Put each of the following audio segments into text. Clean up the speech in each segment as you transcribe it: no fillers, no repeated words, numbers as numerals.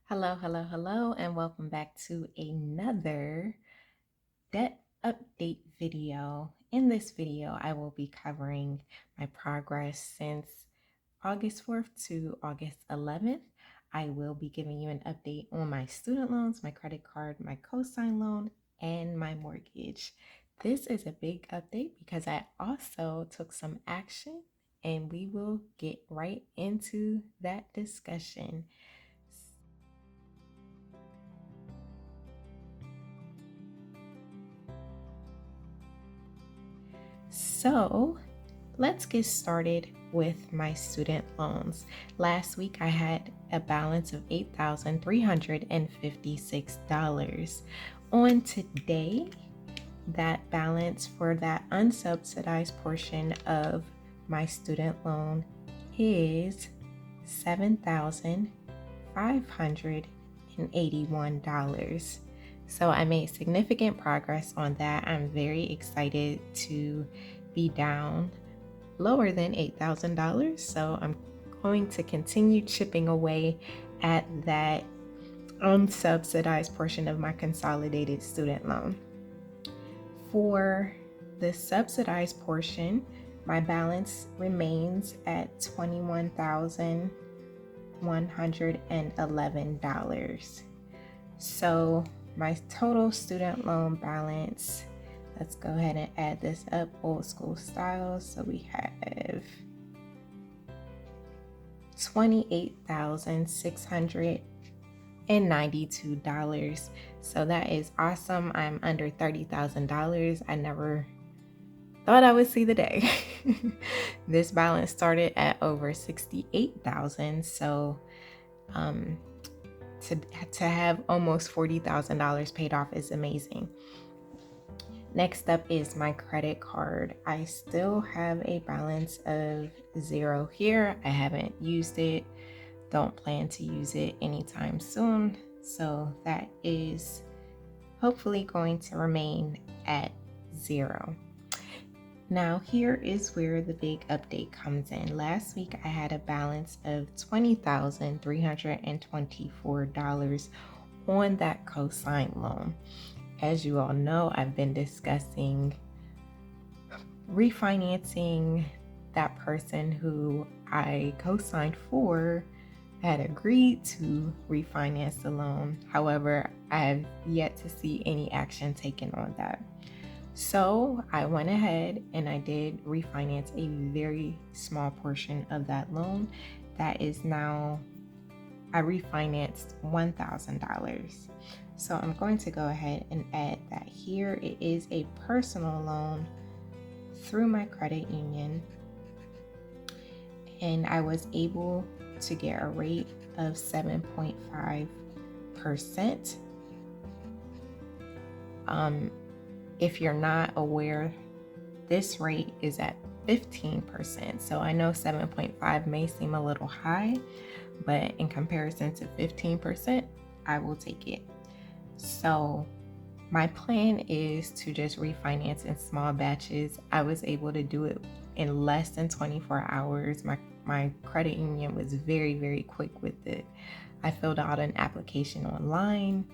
Hello, and welcome back to another debt update video. In this video, I will be covering my progress since August 4th to August 11th. I will be giving you an update on my student loans, my credit card, my cosign loan, and my mortgage. This is a big update because I also took some action, and we will get right into that discussion. So let's get started with my student loans. Last week I had a balance of $8,356. On today, that balance for that unsubsidized portion of my student loan is $7,581. So I made significant progress on that. I'm very excited to be down lower than $8,000. So I'm going to continue chipping away at that unsubsidized portion of my consolidated student loan. For the subsidized portion, my balance remains at $21,111. So my total student loan balance, let's go ahead and add this up old school style. So we have $28,692. So that is awesome. I'm under $30,000. I never thought I would see the day. This balance started at over $68,000. So to have almost $40,000 paid off is amazing. Next up is my credit card. I still have a balance of $0 here. I haven't used it. Don't plan to use it anytime soon. So that is hopefully going to remain at $0. Now here is where the big update comes in. Last week I had a balance of $20,324 on that cosigned loan. As you all know, I've been discussing refinancing that person who I co-signed for had agreed to refinance the loan. However, I have yet to see any action taken on that. So I went ahead and I did refinance a very small portion of that loan. That is now, I refinanced $1,000. So I'm going to go ahead and add that here. It is a personal loan through my credit union. And I was able to get a rate of 7.5%. If you're not aware, this rate is at 15%. So I know 7.5 may seem a little high, but in comparison to 15%, I will take it. So my plan is to just refinance in small batches. I was able to do it in less than 24 hours. My credit union was very, very quick with it. I filled out an application online.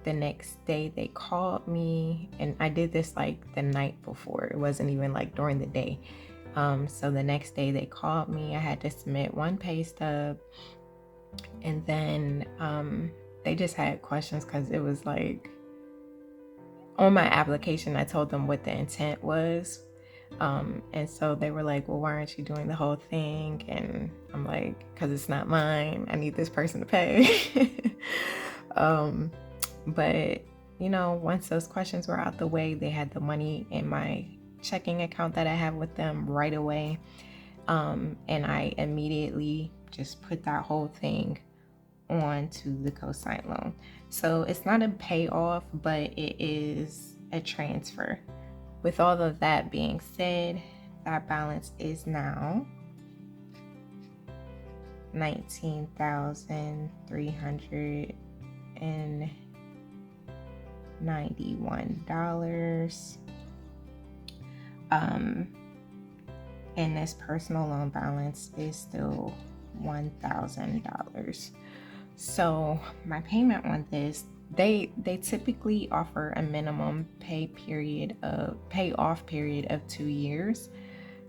The next day they called me, and I did this like the night before. It wasn't even like during the day. So the next day they called me. I had to submit one pay stub, and then they just had questions because it was like on my application I told them what the intent was. And so they were like, well, why aren't you doing the whole thing? And I'm like, because it's not mine. I need this person to pay. But once those questions were out the way, they had the money in my checking account that I have with them right away. And I immediately just put that whole thing onto the cosign loan. So it's not a payoff, but it is a transfer. With all of that being said, that balance is now $19,391. And this personal loan balance is still $1,000. So my payment on this, they typically offer a minimum pay off period of 2 years.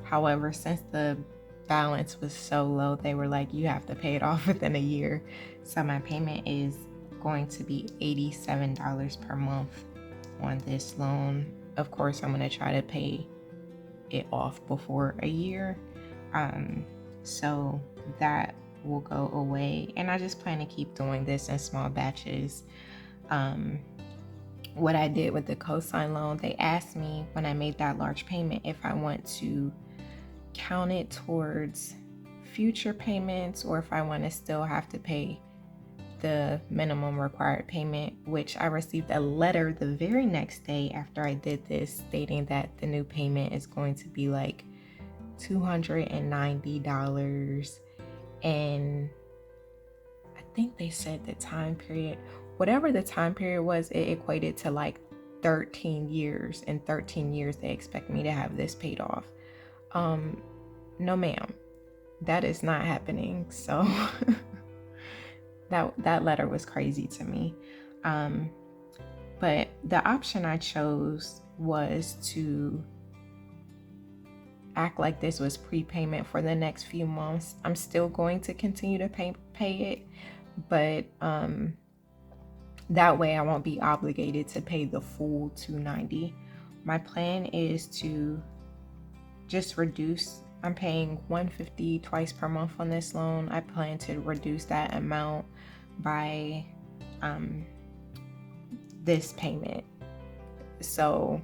However, since the balance was so low, they were like, you have to pay it off within a year. So my payment is going to be $87 per month on this loan. Of course, I'm going to try to pay it off before a year. So that will go away. And I just plan to keep doing this in small batches. What I did with the cosign loan, they asked me when I made that large payment if I want to count it towards future payments or if I want to still have to pay the minimum required payment, which I received a letter the very next day after I did this stating that the new payment is going to be like $290. And I think they said the time period, whatever the time period was, it equated to like 13 years. In 13 years, they expect me to have this paid off. No ma'am, that is not happening. So that letter was crazy to me. But the option I chose was to act like this was prepayment for the next few months. I'm still going to continue to pay it, but that way I won't be obligated to pay the full $290. My plan is to just reduce. I'm paying $150 twice per month on this loan. I plan to reduce that amount by this payment. So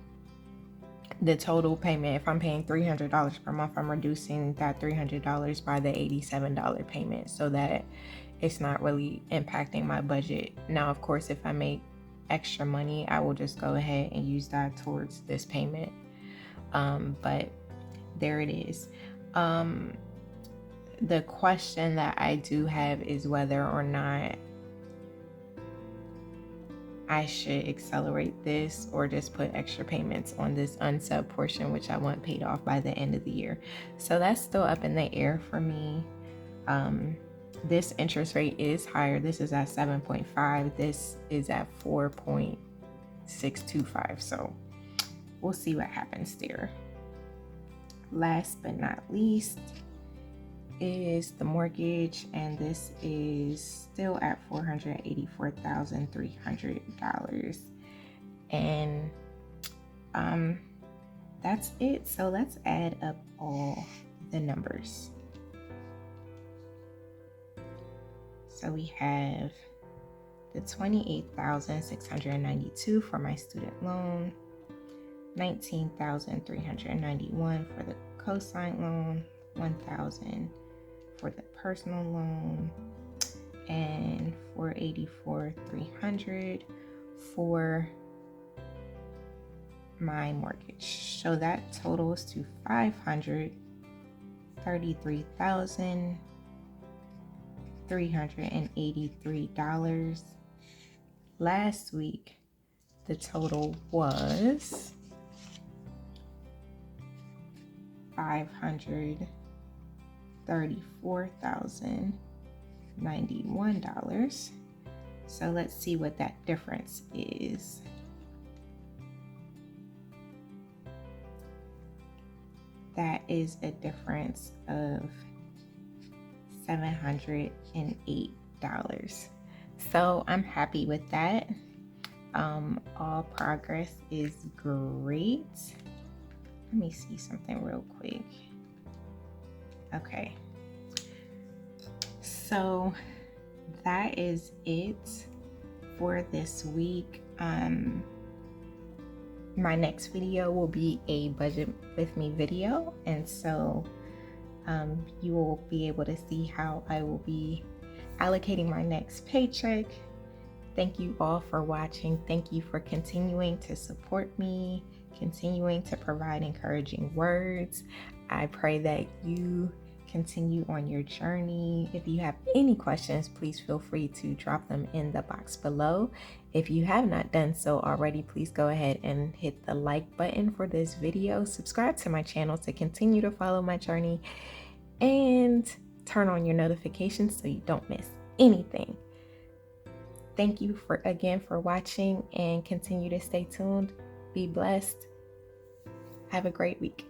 the total payment, if I'm paying $300 per month, I'm reducing that $300 by the $87 payment so that it's not really impacting my budget. Now, of course, if I make extra money, I will just go ahead and use that towards this payment. But there it is. The question that I do have is whether or not I should accelerate this or just put extra payments on this unsub portion, which I want paid off by the end of the year. So that's still up in the air for me. This interest rate is higher. This is at 7.5. This is at 4.625. So we'll see what happens there. Last but not least is the mortgage, and this is still at $484,300. And that's it. So let's add up all the numbers. So we have the $28,692 for my student loan, $19,391 for the cosigned loan, $1,000 for the personal loan, and $484,300 for my mortgage. So that totals to $533,383. Last week, the total was $534,091. So let's see what that difference is. That is a difference of $708. So I'm happy with that. All progress is great. Let me see something real quick. Okay. So that is it for this week. My next video will be a budget with me video, and so you will be able to see how I will be allocating my next paycheck. Thank you all for watching. Thank you for continuing to support me, continuing to provide encouraging words. I pray that you continue on your journey. If you have any questions, please feel free to drop them in the box below. If you have not done so already, please go ahead and hit the like button for this video. Subscribe to my channel to continue to follow my journey, and turn on your notifications so you don't miss anything. Thank you again for watching, and continue to stay tuned. Be blessed. Have a great week.